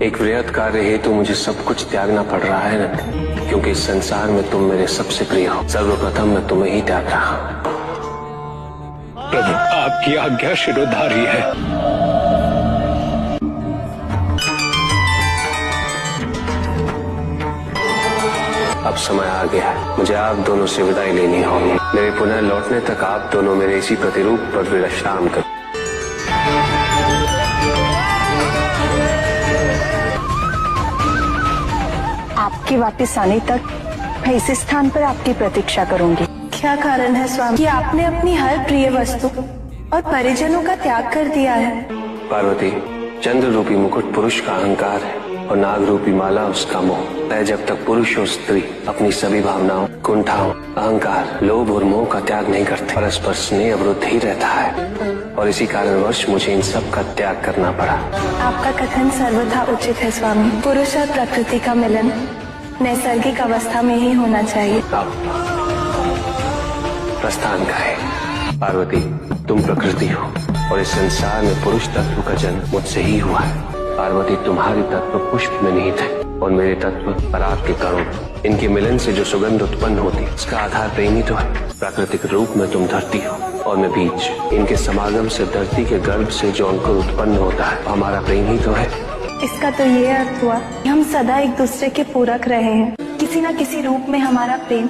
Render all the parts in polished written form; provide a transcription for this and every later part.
एक वृहद कार्य हेतु मुझे सब कुछ त्यागना पड़ रहा है नंद, क्योंकि इस संसार में तुम मेरे सबसे प्रिय हो। सर्वप्रथम मैं तुम्हें ही त्याग रहा हूं। प्रभु, आपकी आज्ञा शिरोधारी है। अब समय आ गया है, मुझे आप दोनों से विदाई लेनी होगी। मेरे पुनः लौटने तक आप दोनों मेरे इसी प्रतिरूप पर विश्राम करो। आपके वापस आने तक मैं इस स्थान पर आपकी प्रतीक्षा करूंगी। क्या कारण है स्वामी कि आपने अपनी हर प्रिय वस्तु और परिजनों का त्याग कर दिया है? पार्वती, चंद्र रूपी मुकुट पुरुष का अहंकार है और नाग रूपी माला उसका मोह है। जब तक पुरुष और स्त्री अपनी सभी भावनाओं, कुंठाओं, अहंकार, लोभ और मोह का त्याग नहीं करते, परस्पर स्नेह अवरुद्ध ही रहता है और इसी कारणवश मुझे इन सब का त्याग करना पड़ा। आपका कथन सर्वथा उचित है स्वामी। पुरुष और प्रकृति का मिलन नैसर्गिक अवस्था में ही होना चाहिए। प्रस्थान का है। पार्वती, तुम प्रकृति हो और इस संसार में पुरुष तत्व का जन्म मुझसे ही हुआ है। पार्वती, तुम्हारे तत्व पुष्प में निहित है और मेरे तत्व पराग के कणों। इनके मिलन से जो सुगंध उत्पन्न होती है उसका आधार प्रेम ही तो है। प्राकृतिक रूप में तुम धरती हो और मैं बीज। इनके समागम से धरती के गर्भ से जो अंकुर उत्पन्न होता है हमारा प्रेम ही तो है। इसका तो ये अर्थ हुआ कि हम सदा एक दूसरे के पूरक रहे हैं। किसी न किसी रूप में हमारा प्रेम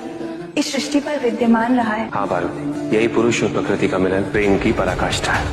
इस सृष्टि पर विद्यमान रहा है। हाँ पार्वती, यही पुरुष और प्रकृति का मिलन प्रेम की पराकाष्ठा है।